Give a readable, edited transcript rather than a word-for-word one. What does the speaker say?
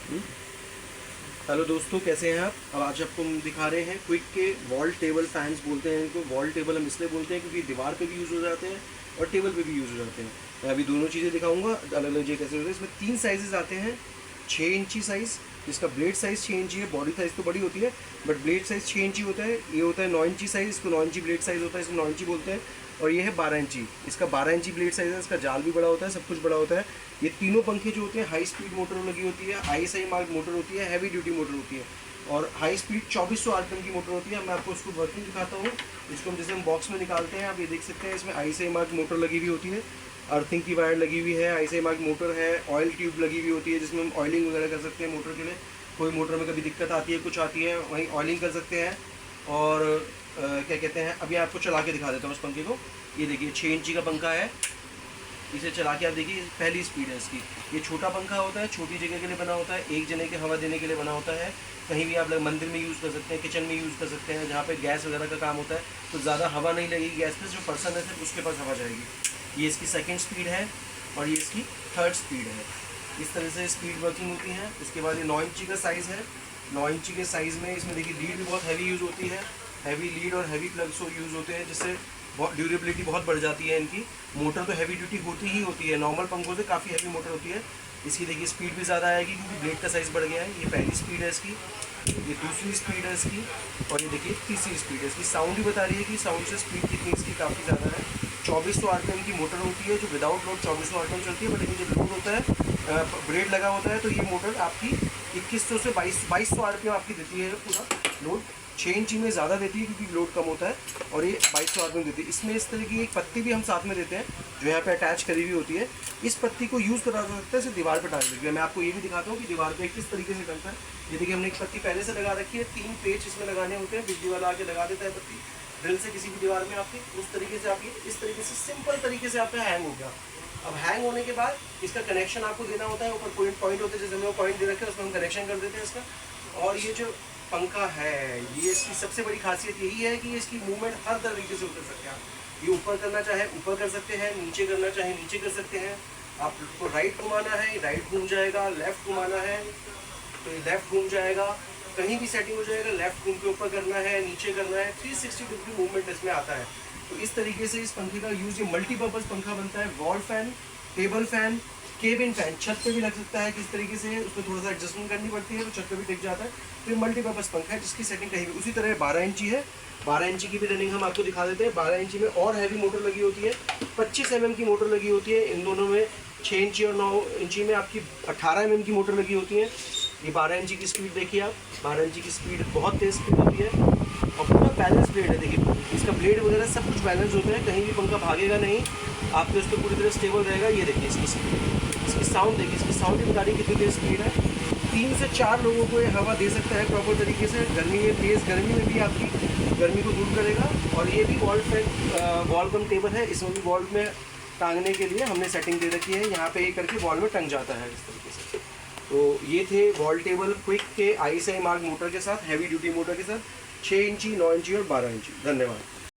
Hello दोस्तों, कैसे हैं आप। अब आज आपको हम दिखा रहे हैं क्विक के वॉल टेबल फैंस बोलते हैं इनको। वॉल टेबल हम इसलिए बोलते हैं क्योंकि दीवार पे भी यूज़ हो जाते हैं और टेबल पे भी यूज़ हो जाते हैं। मैं अभी दोनों चीज़ें दिखाऊंगा अलग अलग ये कैसे होते हैं। इसमें 3 साइजेस आते हैं। 6 इंची साइज़, जिसका ब्लेड साइज़ 6 इंची है। बॉडी साइज़ तो बड़ी होती है बट ब्लेड साइज़ 6 इंची होता है। ये होता है 9 इंची साइज़, इसको 9 इंची ब्लेड साइज़ होता है, इसको 9 इंची बोलते हैं। और ये है 12 इंची, इसका 12 इंची ब्लेड साइज़ है। इसका जाल भी बड़ा होता है, सब कुछ बड़ा होता है। ये तीनों पंखे जो होते हैं हाई स्पीड मोटर लगी होती है, ISI मार्क मोटर होती है, हैवी ड्यूटी मोटर होती है और हाई स्पीड 2400 आरपीएम की मोटर होती है। मैं आपको उसको वर्किंग दिखाता हूँ। इसको हम जैसे हम बॉक्स में निकालते हैं, आप ये देख सकते हैं। इसमें ISI मार्क मोटर लगी हुई होती है, अर्थिंग की वायर लगी हुई है, ISI मार्क मोटर है, ऑयल ट्यूब लगी हुई होती है जिसमें हम ऑयलिंग वगैरह कर सकते हैं मोटर के लिए। कोई मोटर में कभी दिक्कत आती है, कुछ आती है, वहीं ऑयलिंग कर सकते हैं। और क्या कहते हैं, अभी आपको चला के दिखा देता हूँ उस पंखे को। ये देखिए 6 इंची का पंखा है। इसे चला के आप देखिए, पहली स्पीड है इसकी। ये छोटा पंखा होता है, छोटी जगह के लिए बना होता है, एक जने के हवा देने के लिए बना होता है। कहीं भी आप लोग मंदिर में यूज़ कर सकते हैं, किचन में यूज़ कर सकते हैं, जहाँ पे गैस वगैरह का काम होता है। तो ज़्यादा हवा नहीं लगेगी गैस पे, जो पर्सन है सिर्फ उसके पास हवा जाएगी। ये इसकी सेकंड स्पीड है और ये इसकी थर्ड स्पीड है। इस तरह से स्पीड वर्किंग होती है। इसके बाद ये 9 इंची का साइज़ है। 9 इंची के साइज़ में इसमें देखिए लीड भी बहुत हैवी यूज़ होती है। हैवी लीड और हैवी प्लग्स यूज़ होते हैं, जिससे ड्यूरेबिलिटी बहुत बढ़ जाती है इनकी। मोटर तो हैवी ड्यूटी होती ही होती है, नॉर्मल पंखों से काफ़ी हैवी मोटर होती है। इसकी देखिए स्पीड भी ज़्यादा आएगी क्योंकि ब्लेड का साइज़ बढ़ गया है। ये पहली स्पीड है इसकी, ये दूसरी स्पीड है इसकी और ये देखिए तीसरी स्पीड है इसकी। साउंड भी बता रही है कि साउंड से स्पीड कितनी इसकी काफ़ी ज़्यादा है। 2400 आरपीएम की मोटर होती है जो विदाउट लोड 2400 आरपीएम चलती है। बट लेकिन जब लोड होता है, ब्लेड लगा होता है, तो ये मोटर आपकी 2100 से 2200 आरपीएम आपकी देती है पूरा लोड। 6 इंची में ज़्यादा देती है क्योंकि लोड कम होता है और ये 2200 आरपीएम देती है। इसमें इस तरह की एक पत्ती भी हम साथ में देते हैं जो यहाँ पे अटैच करी हुई होती है। इस पत्ती को यूज़ करा सकते हैं, इसे दीवार पर टांग सकते हैं। मैं आपको ये भी दिखाता हूँ कि दीवार पे किस तरीके से टंगता है। ये देखिए, हमने एक पत्ती पहले से लगा रखी है। 3 पेच इसमें लगाने होते हैं, बिजली वाला आके लगा देता है पत्ती ड्रिल से किसी भी दीवार में आपकी। उस तरीके से आपकी इस तरीके से सिंपल तरीके से आपका हैंग हो गया। अब हैंग होने के बाद इसका कनेक्शन आपको देना होता है। ऊपर पॉइंट होते हैं, जैसे हमें वो पॉइंट दे रखे हैं, उसमें हम कनेक्शन कर देते हैं इसका। और ये जो पंखा है, ये इसकी सबसे बड़ी खासियत यही है कि इसकी मूवमेंट हर तरीके से कर सकते हैं आप। ये ऊपर करना चाहे ऊपर कर सकते हैं, नीचे करना चाहे नीचे कर सकते हैं। आपको राइट घुमाना है, राइट घूम जाएगा। लेफ्ट घुमाना है तो ये लेफ्ट घूम जाएगा। कहीं भी सेटिंग हो जाएगा। लेफ्ट घूम के ऊपर करना है, नीचे करना है। 360 डिग्री मूवमेंट इसमें आता है। तो इस तरीके से इस पंखे का यूज़, ये मल्टीपर्पज़ पंखा बनता है। Wall fan, table fan, cabin fan, छत पे भी लग सकता है। किस तरीके से उसमें थोड़ा सा एडजस्टमेंट करनी पड़ती है तो छत पे भी टिक जाता है। तो ये मल्टीपर्पज़ पंखा है जिसकी सेटिंग कहीं भी। उसी तरह 12 इंची है। 12 इंची की भी रनिंग हम आपको दिखा देते हैं। 12 इंची में और हैवी मोटर लगी होती है। 25 mm की मोटर लगी होती है। इन दोनों में 6 इंची और 9 इंची में आपकी 18 mm की मोटर लगी होती है। ये 12 इंची की स्पीड देखिए आप। 12 इंची की स्पीड बहुत तेज़ स्पीड होती है और पूरा बैलेंस ब्लेड है। देखिए इसका ब्लेड वगैरह सब कुछ बैलेंस होता है, कहीं भी पंखा भागेगा नहीं, आपके उस पर पूरी तरह स्टेबल रहेगा। ये देखिए इसकी स्पीड, इसकी साउंड देखिए, इसकी साउंड भी बता रही है कितनी तेज़ स्पीड है। 3 से 4 लोगों को ये हवा दे सकता है प्रॉपर तरीके से। गर्मी में, तेज़ गर्मी में भी आपकी गर्मी को दूर करेगा। और ये भी wall fan, wall cum table है। इसमें भी वॉल में टांगने के लिए हमने सेटिंग दे रखी है। यहाँ पे ये करके वॉल में टंग जाता है इस तरीके से। तो ये थे वॉल टेबल क्विक के ISI मार्क मोटर के साथ, हैवी ड्यूटी मोटर के साथ, 6 इंची, 9 इंची और 12 इंची। धन्यवाद।